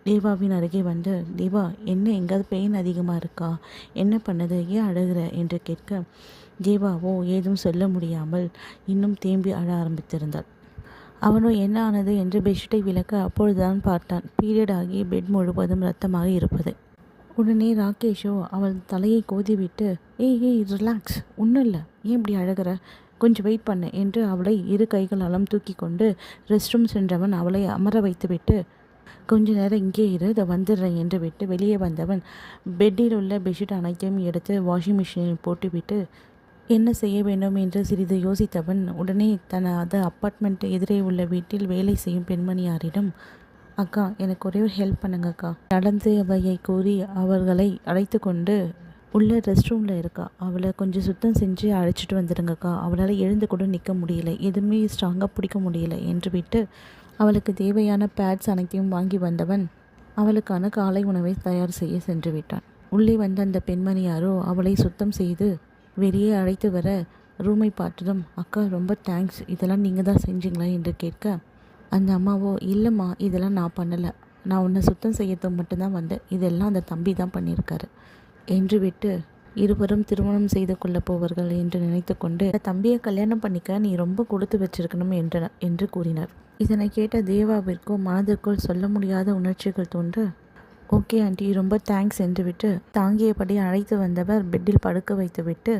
Speaker 1: தேவாவின் அருகே வந்து, தேவா, என்ன எங்காவது பெயின் அதிகமாக இருக்கா, என்ன பண்ணது, ஏன் அழுகிற என்று கேட்க தேவாவோ ஏதும் சொல்ல முடியாமல் இன்னும் தேம்பி அழ ஆரம்பித்திருந்தாள். அவனோ என்ன ஆனது என்று பெட்ஷீட்டை விளக்க அப்பொழுதுதான் பார்த்தான் பீரியட் ஆகி பெட் முழுவதும் இரத்தமாக இருப்பது. உடனே ராகேஷோ அவள் தலையை கோதிவிட்டு, ஏய் ரிலாக்ஸ், ஒன்றும் இல்லை, ஏன் இப்படி அழகிற, கொஞ்சம் வெயிட் பண்ணு என்று அவளை 2 கைகளாலும் தூக்கி கொண்டு ரெஸ்ட் ரூம் சென்றவன் அவளை அமர வைத்துவிட்டு, கொஞ்ச நேரம் இங்கே இரு, இதை வந்துடுறேன் என்று விட்டு வெளியே வந்தவன் பெட்டில் உள்ள பெட்ஷீட் அனைத்தையும் எடுத்து வாஷிங் மிஷினில் போட்டுவிட்டு என்ன செய்ய வேண்டும் என்று சிறிது யோசித்தவன் உடனே தனது அப்பார்ட்மெண்ட் எதிரே உள்ள வீட்டில் வேலை செய்யும் பெண்மணியாரிடம், அக்கா, எனக்கு ஒரே ஒரு ஹெல்ப் பண்ணுங்கக்கா, நடந்தவையை கூறி அவர்களை அழைத்து கொண்டு உள்ள ரெஸ்ட் ரூமில் இருக்கா, அவளை கொஞ்சம் சுத்தம் செஞ்சு அழைச்சிட்டு வந்துடுங்கக்கா, அவளால் எழுந்து கூட நிற்க முடியல, எதுவுமே ஸ்ட்ராங்காக பிடிக்க முடியல என்று விட்டு அவளுக்கு தேவையான பேட்ஸ் அனைத்தையும் வாங்கி வந்தவன் அவளுக்கான காலை உணவை தயார் செய்ய சென்று விட்டான். உள்ளே வந்த அந்த பெண்மணியாரோ அவளை சுத்தம் செய்து வெளியே அழைத்து வர ரூமை பார்த்ததும், அக்கா, ரொம்ப தேங்க்ஸ், இதெல்லாம் நீங்கள் தான் செஞ்சீங்களா என்று கேட்க அந்த அம்மாவோ, இல்லைம்மா, இதெல்லாம் நான் பண்ணலை, நான் உன்னை சுத்தம் செய்யறதுக்கு மட்டும்தான் வந்தேன், இதெல்லாம் அந்த தம்பி தான் பண்ணியிருக்காரு என்று விட்டு இருவரும் திருமணம் செய்து கொள்ள போவார்கள் என்று நினைத்து கொண்டு, தம்பியை கல்யாணம் பண்ணிக்க நீ ரொம்ப கொடுத்து வச்சிருக்கணும் என்று கூறினார். இதனை கேட்ட தேவாவிற்கும் மனதிற்குள் சொல்ல முடியாத உணர்ச்சிகள் தோன்ற ஓகே ஆண்டி, ரொம்ப தேங்க்ஸ் என்று விட்டு தாங்கியபடி அழைத்து வந்தவர் பெட்டில் படுக்க வைத்துவிட்டு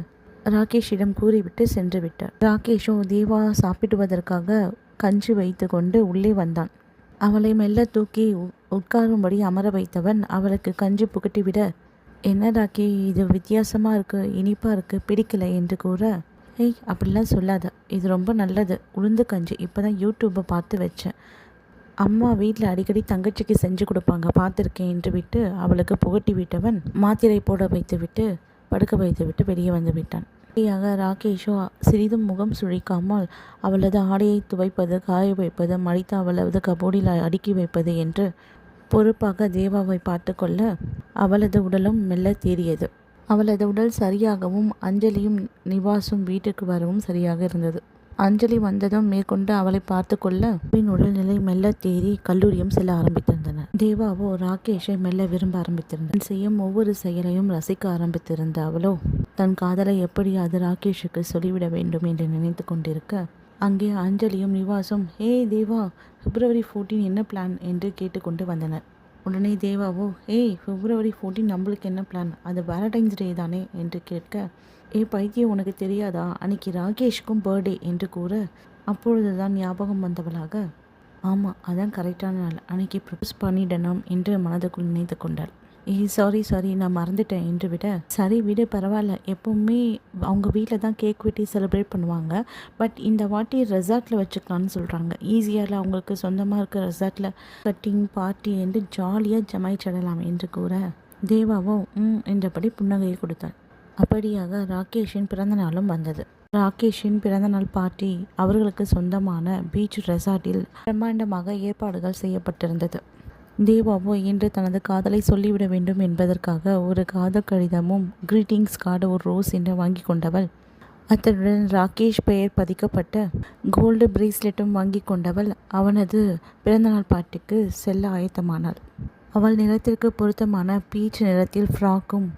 Speaker 1: ராகேஷிடம் கூறிவிட்டு சென்று விட்டார். ராகேஷோ தேவா சாப்பிடுவதற்காக கஞ்சி வைத்து கொண்டு உள்ளே வந்தான். அவளை மெல்ல தூக்கி உட்காரும்படி அமர வைத்தவன் அவளுக்கு கஞ்சி புகட்டிவிட, என்ன ராக்கி, இது வித்தியாசமாக இருக்குது, இனிப்பாக இருக்குது, பிடிக்கல என்று கூற, ஏய் அப்படிலாம் சொல்லாத, இது ரொம்ப நல்லது, உளுந்து கஞ்சி, இப்போ தான் யூடியூப்பை பார்த்து வச்சேன், அம்மா வீட்டில் அடிக்கடி தங்கச்சிக்கு செஞ்சு கொடுப்பாங்க, பார்த்துருக்கேன் என்று விட்டு அவளுக்கு புகட்டி விட்டவன் மாத்திரை போட வைத்துவிட்டு படுக்க வைத்துவிட்டு வெளியே வந்து விட்டான். ராகேஷோ சிறிதும் முகம் சுழிக்காமல் அவளது ஆடையை துவைப்பது, காய வைப்பது, மடித்து அவளது கபோர்டில் அடுக்கி வைப்பது என்று பொறுப்பாக தேவாவை பார்த்து கொள்ள அவளது உடலும் மெல்ல தேறியது. அவளது உடல் சரியாகவும் அஞ்சலியும் நிவாசும் வீட்டுக்கு வரவும் சரியாக இருந்தது. அஞ்சலி வந்ததும் மேற்கொண்டு அவளை பார்த்து கொள்ள உடல்நிலை மெல்ல தேறி கல்லூரியும் செல்ல ஆரம்பித்திருந்தன. தேவாவோ ராகேஷை மெல்ல விரும்ப ஆரம்பித்திருந்தார். செய்யும் ஒவ்வொரு செயலையும் ரசிக்க ஆரம்பித்திருந்த அவளோ தன் காதலை எப்படியாவது ராகேஷுக்கு சொல்லிவிட வேண்டும் என்று நினைத்து கொண்டிருக்க, அங்கே அஞ்சலியும் நிவாசும், ஹே தேவா, February 14 என்ன பிளான் என்று கேட்டுக்கொண்டு வந்தனர். உடனே தேவாவோ, ஏய் February 14 நம்மளுக்கு என்ன பிளான், அது வேலண்டைன்ஸ் டே தானே என்று கேட்க, பைத்தியம், உனக்கு தெரியாதா, அன்னைக்கு ராகேஷ்க்கும் பர்த்டே என்று கூற, அப்பொழுதுதான் ஞாபகம் வந்தவளாக, ஆமாம் அதான் கரெக்டான நாள், அன்னைக்கு ப்ரப்போஸ் பண்ணிடணும் என்று மனதுக்குள் நினைத்து கொண்டாள். சாரி நான் மறந்துட்டேன் என்று விட, சரி விடு பரவாயில்ல, எப்போவுமே அவங்க வீட்டில் தான் கேக் வெட்டி செலிப்ரேட் பண்ணுவாங்க, பட் இந்த வாட்டி ரெசார்ட்டில் வச்சுக்கலான்னு சொல்கிறாங்க, ஈஸியாக அவங்களுக்கு சொந்தமாக இருக்க ரெசார்ட்டில் கட்டிங் பார்ட்டி என்று ஜாலியாக ஜமாய்ச்சிடலாம் என்று கூற, தேவாவும் என்றபடி புன்னகையை கொடுத்தாள். அப்படியாக ராகேஷின் பிறந்த நாளும் வந்தது. ராகேஷின் பிறந்தநாள் பார்ட்டி அவர்களுக்கு சொந்தமான பீச் ரெசார்ட்டில் பிரம்மாண்டமாக ஏற்பாடுகள் செய்யப்பட்டிருந்தது. தேவாவோ இன்று தனது காதலை சொல்லிவிட வேண்டும் என்பதற்காக ஒரு காதல் கடிதமும் கிரீட்டிங்ஸ் கார்டு, ஒரு ரோஸ் என்று வாங்கி கொண்டவள். அத்துடன் ராகேஷ் பெயர் பதிக்கப்பட்ட கோல்டு பிரேஸ்லெட்டும் வாங்கி கொண்டவள் அவனது பிறந்தநாள் பார்ட்டிக்கு செல்ல ஆயத்தமானாள். அவள் நிறத்திற்கு பொருத்தமான பீச் நிறத்தில் ஃப்ராக்கும்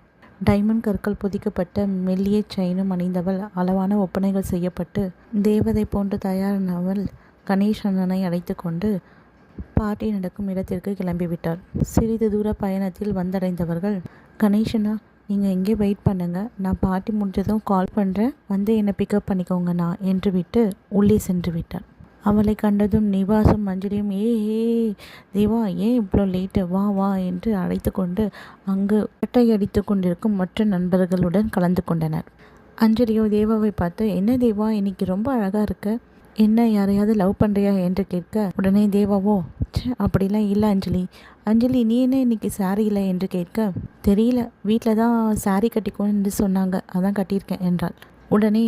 Speaker 1: டைமண்ட் கற்கள் பொதிக்கப்பட்ட மெல்லிய செயினும் அணிந்தவள் அளவான ஒப்பனைகள் செய்யப்பட்டு தேவதை போன்று தயாரானவள் கணேஷ் அண்ணனை அழைத்து கொண்டு பார்ட்டி நடக்கும் இடத்திற்கு கிளம்பிவிட்டார். சிறிது தூர பயணத்தில் வந்தடைந்தவர்கள், கணேஷனா நீங்கள் எங்கே வெயிட் பண்ணுங்க, நான் பார்ட்டி முடிஞ்சதும் கால் பண்ணுறேன், வந்து என்னை பிக்கப் பண்ணிக்கோங்கண்ணா என்று விட்டு உள்ளே சென்று விட்டார். அவளை கண்டதும் நிவாசும் அஞ்சலியும், ஏ தேவா, ஏன் இவ்வளோ லேட்டு, வா வா என்று அழைத்து கொண்டு அங்கு கட்டை அடித்து கொண்டிருக்கும் மற்ற நண்பர்களுடன் கலந்து கொண்டனர். அஞ்சலியோ தேவாவை பார்த்து, என்ன தேவா, இன்னைக்கு ரொம்ப அழகாக இருக்க, என்ன யாரையாவது லவ் பண்ணுறியா என்று கேட்க, உடனே தேவாவோ, அப்படிலாம் இல்லை அஞ்சலி நீ என்ன இன்னைக்கு சாரி இல்லை என்று கேட்க, தெரியல, வீட்டில் தான் சாரி கட்டிக்கோன்னு சொன்னாங்க, அதான் கட்டியிருக்கேன் என்றாள். உடனே,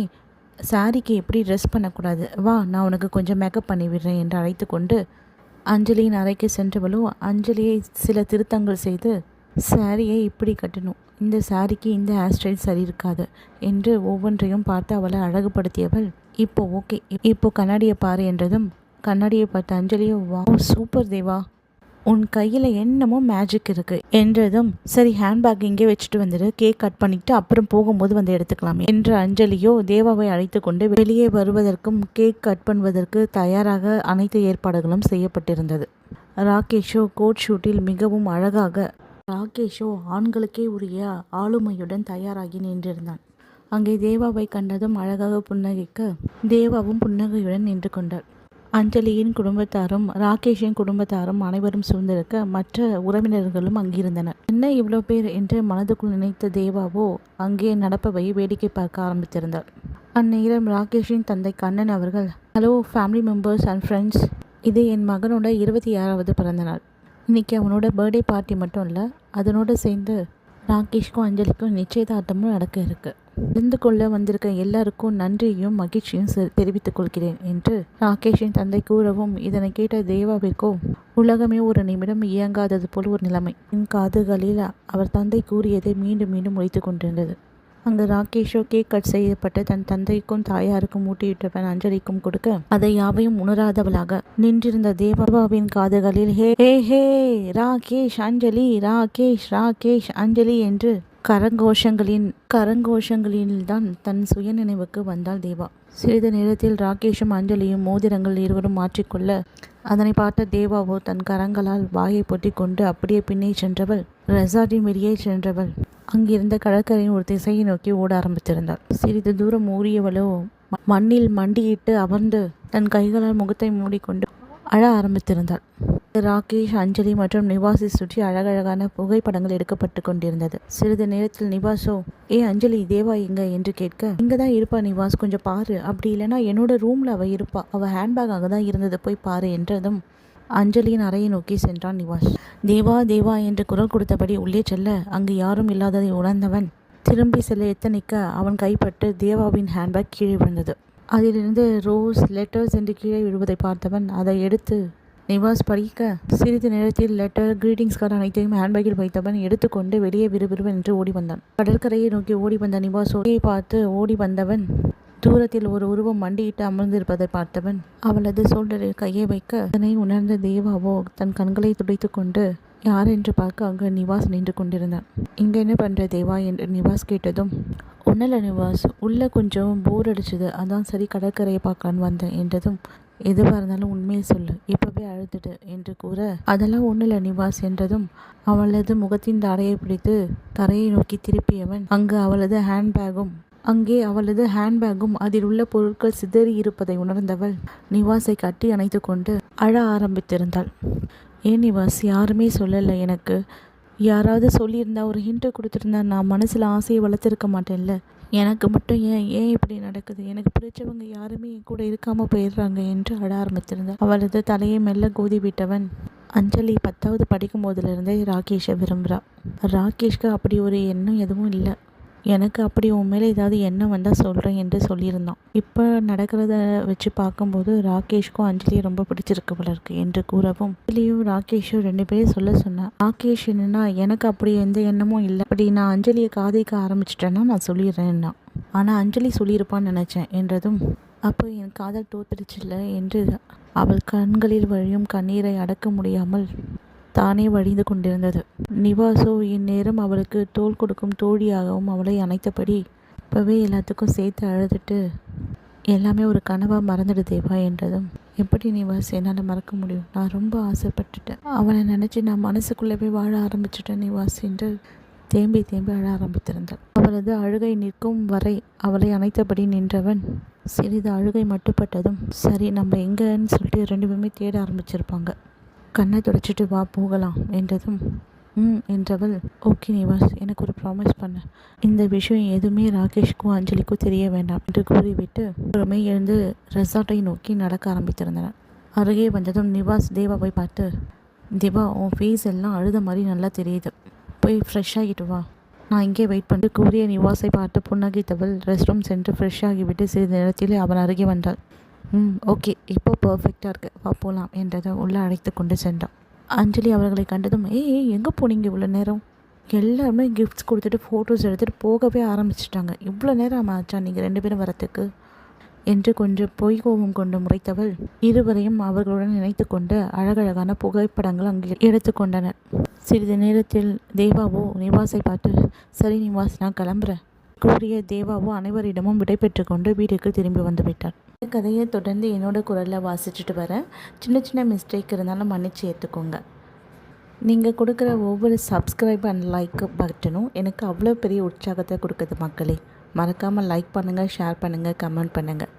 Speaker 1: சாரிக்கு எப்படி ட்ரெஸ் பண்ணக்கூடாது, வா நான் உனக்கு கொஞ்சம் மேக்கப் பண்ணி விடுறேன் என்று அழைத்து கொண்டு அஞ்சலியின் அறைக்கு சென்றவளும் அஞ்சலியை சில திருத்தங்கள் செய்து, சாரியை இப்படி கட்டணும், இந்த சாரிக்கு இந்த ஹேர் ஸ்டைல் சரி இருக்காது என்று ஒவ்வொன்றையும் பார்த்து அவளை அழகுபடுத்தியவள், இப்போ ஓகே, இப்போ கண்ணாடியை பாரு என்றதும் கண்ணாடியை பார்த்த அஞ்சலியோ, வா சூப்பர் தேவா, உன் கையில் என்னமோ மேஜிக் இருக்குது என்றதும், சரி ஹேண்ட்பேக் இங்கே வச்சுட்டு வந்துடு, கேக் கட் பண்ணிவிட்டு அப்புறம் போகும்போது வந்து எடுத்துக்கலாமே என்று அஞ்சலியோ தேவாவை அழைத்து கொண்டு வெளியே வருவதற்கும் கேக் கட் பண்ணுவதற்கு தயாராக அனைத்து ஏற்பாடுகளும் செய்யப்பட்டிருந்தது. ராகேஷோ கோட் ஷூட்டில் மிகவும் அழகாக, ராகேஷோ ஆண்களுக்கே உரிய ஆளுமையுடன் தயாராகி நின்றிருந்தான். அங்கே தேவாவை கண்டதும் அழகாக புன்னகைக்க தேவாவும் புன்னகையுடன் நின்று கொண்டாள். அஞ்சலியின் குடும்பத்தாரும் ராகேஷின் குடும்பத்தாரும் அனைவரும் சூழ்ந்திருக்க மற்ற உறவினர்களும் அங்கிருந்தனர். என்ன இவ்வளோ பேர் என்று மனதுக்குள் நினைத்த தேவாவோ அங்கே நடப்பவை வேடிக்கை பார்க்க ஆரம்பித்திருந்தார். அந்நேரம் ராகேஷின் தந்தை கண்ணன் அவர்கள், hello family members and friends, இது என் மகனோட 26வது பிறந்தநாள், இன்னைக்கு அவனோட பர்த்டே பார்ட்டி மட்டும் இல்லை, அதனோடு சேர்ந்து ராகேஷ்க்கும் அஞ்சலிக்கும் நிச்சயதார்த்தமும் நடக்க இருக்கு. இருந்து கொள்ள வந்திருக்க எல்லாருக்கும் நன்றியும் மகிழ்ச்சியும் தெரிவித்துக் கொள்கிறேன் என்று ராகேஷின் தந்தை கூறவும், இதனை கேட்ட தேவாவிற்கோ உலகமே ஒரு நிமிடம் இயங்காதது போல் ஒரு நிலைமை. என் காதுகளில் அவர் தந்தை கூறியதை மீண்டும் மீண்டும் ஒலித்து கொண்டிருந்தது. அங்கு ராகேஷோ கேக் கட் செய்யப்பட்டு தன் தந்தைக்கும் தாயாருக்கும் ஊட்டிவிட்டவன் அஞ்சலிக்கும் கொடுக்க அதை யாவையும் உணராதவளாக நின்றிருந்த தேவாவின் காதுகளில் ஹே ஹே ஹே ராகேஷ் அஞ்சலி, ராகேஷ் ராகேஷ் அஞ்சலி என்று கரங்கோஷங்களில்தான் தன் சுய நினைவுக்கு வந்தாள் தேவா. சிறிது நேரத்தில் ராகேஷும் அஞ்சலியும் மோதிரங்கள் இருவரும் மாற்றிக்கொள்ள அதனை பார்த்த தேவாவோ தன் கரங்களால் வாயை பொத்தி கொண்டு அப்படியே பின்னே சென்றவள், ரெசார்ட்டின் வெளியே சென்றவள் அங்கிருந்த கடற்கரையின் ஒரு திசையை நோக்கி ஓட ஆரம்பித்திருந்தாள். சிறிது தூரம் ஓடியவளோ மண்ணில் மண்டியிட்டு அமர்ந்து தன் கைகளால் முகத்தை மூடிக்கொண்டு அழ ஆரம்பித்திருந்தாள். ராகேஷ், அஞ்சலி மற்றும் நிவாஸை சுற்றி அழகழகான புகைப்படங்கள் எடுக்கப்பட்டு கொண்டிருந்தது. சிறிது நேரத்தில் நிவாஸோ, ஏ அஞ்சலி, தேவா எங்க என்று கேட்க, இங்கே தான் இருப்பா நிவாஸ், கொஞ்சம் பாரு, அப்படி இல்லைன்னா என்னோட ரூமில் அவள் இருப்பா, அவள் ஹேண்ட்பேக் அங்கே தான் இருந்தது, போய் பாரு என்றதும் அஞ்சலியின் அறையை நோக்கி சென்றான் நிவாஸ். தேவா தேவா என்று குரல் கொடுத்தபடி உள்ளே செல்ல அங்கு யாரும் இல்லாததை உணர்ந்தவன் திரும்பி செல்ல எத்தனிக்க அவன் கைப்பட்டு தேவாவின் ஹேண்ட்பேக் கீழே விழுந்தது. அதிலிருந்து ரோஸ் லெட்டர்ஸ் என்று கீழே விழுவதை பார்த்தவன் அதை எடுத்து நிவாஸ் படிக்க, சிறிது நேரத்தில் லெட்டர், கிரீட்டிங்ஸ் கார்டு அனைத்தையும் ஹேண்ட்பேக்கில் வைத்தவன் எடுத்துக்கொண்டு வெளியே விறுவிறுவென்று ஓடி வந்தான். கடற்கரையை நோக்கி ஓடி வந்த நிவாஸ் ஓடியை பார்த்து ஓடி வந்தவன் தூரத்தில் ஒரு உருவம் மண்டியிட்டு அமர்ந்திருப்பதை பார்த்தவன் அவளது சோல்டரில் கையை வைக்க, அதனை உணர்ந்த தேவாவோ தன் கண்களை துடைத்து கொண்டு யார் என்று பார்க்க அங்கு நிவாஸ் நின்று கொண்டிருந்தான். இங்கே என்ன பண்ணுற தேவா என்று நிவாஸ் கேட்டதும், ஒன்றில் நிவாஸ், உள்ளே கொஞ்சம் போர் அடிச்சுது, அதான் சரி கடற்கரையை பார்க்கலான்னு வந்தேன் என்றதும், எதுவாக இருந்தாலும் உண்மையை சொல்லு, இப்போவே அழுதுட்டு என்று கூற, அதெல்லாம் ஒன்றில் நிவாஸ் என்றதும் அவளது முகத்தின் தாடையை பிடித்து கரையை நோக்கி திருப்பியவன் அங்கே அவளது ஹேண்ட்பேக்கும் அதில் உள்ள பொருட்கள் சிதறி இருப்பதை உணர்ந்தவள் நிவாஸை கட்டி அணைத்து கொண்டு அழ ஆரம்பித்திருந்தாள். ஏன் நிவாஸ், யாருமே சொல்லலை எனக்கு, யாராவது சொல்லியிருந்தா, ஒரு ஹிண்ட்டு கொடுத்துருந்தா நான் மனசில் ஆசையை வளர்த்துருக்க மாட்டேன்ல, எனக்கு மட்டும் ஏன் இப்படி நடக்குது, எனக்கு பிடிச்சவங்க யாருமே என் கூட இருக்காமல் போயிடுறாங்க என்று அழ ஆரம்பித்திருந்தாள். அவளது தலையை மெல்ல கோதி விட்டவன், அஞ்சலி 10வது படிக்கும் போதிலிருந்தே ராகேஷை விரும்புகிறா. ராகேஷ்க்கு அப்படி ஒரு எண்ணம் எதுவும் இல்லை, எனக்கு அப்படி உன் மேலே ஏதாவது எண்ணம் வந்தால் சொல்கிறேன் என்று சொல்லியிருந்தான். இப்போ நடக்கிறத வச்சு பார்க்கும்போது ராகேஷ்க்கும் அஞ்சலியை ரொம்ப பிடிச்சிருக்கு போல இருக்கு என்று கூறவும், அஞ்சலியும் ராகேஷும் 2 பேரையும் சொல்ல சொன்னேன். ராகேஷ் என்னன்னா, எனக்கு அப்படி எந்த எண்ணமும் இல்லை, அப்படி நான் அஞ்சலியை காதலிக்க ஆரம்பிச்சிட்டேன்னா நான் சொல்லிடுறேன்னா, ஆனால் அஞ்சலி சொல்லியிருப்பான்னு நினச்சேன் என்றதும், அப்போ என் காதல் தோத்துடுச்சில்ல என்று அவள் கண்களில் வழியும் கண்ணீரை அடக்க முடியாமல் தானே வழிந்து கொண்டிருந்தது. நிவாஸோ இந்நேரம் அவளுக்கு தோள் கொடுக்கும் தோழியாகவும் அவளை அணைத்தபடி, இப்போவே எல்லாத்துக்கும் சேர்த்து அழுதுட்டு எல்லாமே ஒரு கனவாக மறந்துடு தேவா என்றதும், எப்படி நிவாஸ், என்னால் மறக்க முடியும், நான் ரொம்ப ஆசைப்பட்டுட்டேன், அவனை நினச்சி நான் மனசுக்குள்ளே வாழ ஆரம்பிச்சிட்டேன் நிவாஸ் என்று தேம்பி அழ ஆரம்பித்திருந்தாள். அவளது அழுகை நிற்கும் வரை அவளை அணைத்தபடி நின்றவன் சிறிது அழுகை மட்டுப்பட்டதும், சரி நம்ம எங்கன்னு சொல்லிட்டு 2 பேருமே தேட ஆரம்பிச்சிருப்பாங்க, கண்ணை துடைச்சிட்டு வா போகலாம் என்றதும், என்றவள், ஓகே நிவாஸ், எனக்கு ஒரு ப்ராமிஸ் பண்ண, இந்த விஷயம் எதுவுமே ராகேஷ்க்கும் அஞ்சலிக்கும் தெரிய வேண்டாம் என்று கூறிவிட்டு பொறுமை எழுந்து ரெசார்ட்டை நோக்கி நடக்க ஆரம்பித்திருந்தனர். அருகே வந்ததும் நிவாஸ் தேவாவை பார்த்து, தேவா, உன் ஃபேஸ் எல்லாம் அழுத மாதிரி நல்லா தெரியுது, போய் ஃப்ரெஷ் ஆகிட்டு வா, நான் இங்கே வெயிட் பண்ணிட்டு கூறிய நிவாஸை பார்த்து புன்னகைத்தவள் ரெஸ்ட் ரூம் சென்று ஃப்ரெஷ் ஆகிவிட்டு சிறிது நேரத்தில் அவன் அருகே வந்தாள். ஓகே, இப்போ பர்ஃபெக்டாக இருக்கு, வா போகலாம் என்றதை உள்ளே அழைத்து கொண்டு சென்றான். அஞ்சலி அவர்களை கண்டதும், எங்கே போனீங்க இவ்வளோ நேரம், எல்லாருமே கிஃப்ட்ஸ் கொடுத்துட்டு ஃபோட்டோஸ் எடுத்துகிட்டு போகவே ஆரம்பிச்சிட்டாங்க, இவ்வளோ நேரம் ஆச்சா நீங்கள் 2 பேரும் வரத்துக்கு என்று கொஞ்சம் பொய் கோபம் கொண்டு முறைத்தவள் இருவரையும் அவர்களுடன் நினைத்து கொண்டு அழகழகான புகைப்படங்கள் அங்கே எடுத்துக்கொண்டனர். சிறிது நேரத்தில் தேவாவோ நிவாஸை பார்த்து, சரி நிவாஸ், நான் கிளம்புறேன் கூறிய தேவாவோ அனைவரிடமும் விடைபெற்று கொண்டு வீட்டுக்கு திரும்பி வந்து விட்டார். இந்த கதையை தொடர்ந்து என்னோட குரலில் வாசிச்சுட்டு வரேன். சின்ன மிஸ்டேக் இருந்தாலும் மன்னிச்சு ஏற்றுக்கோங்க. நீங்கள் கொடுக்குற ஒவ்வொரு சப்ஸ்கிரைப் அண்ட் லைக் பட்டனும் எனக்கு அவ்வளோ பெரிய உற்சாகத்தை கொடுக்குது மக்களே. மறக்காமல் லைக் பண்ணுங்கள், ஷேர் பண்ணுங்கள், கமெண்ட் பண்ணுங்கள்.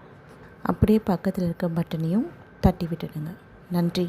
Speaker 1: அப்படியே பக்கத்தில் இருக்க பட்டனையும் தட்டி விட்டுடுங்க. நன்றி.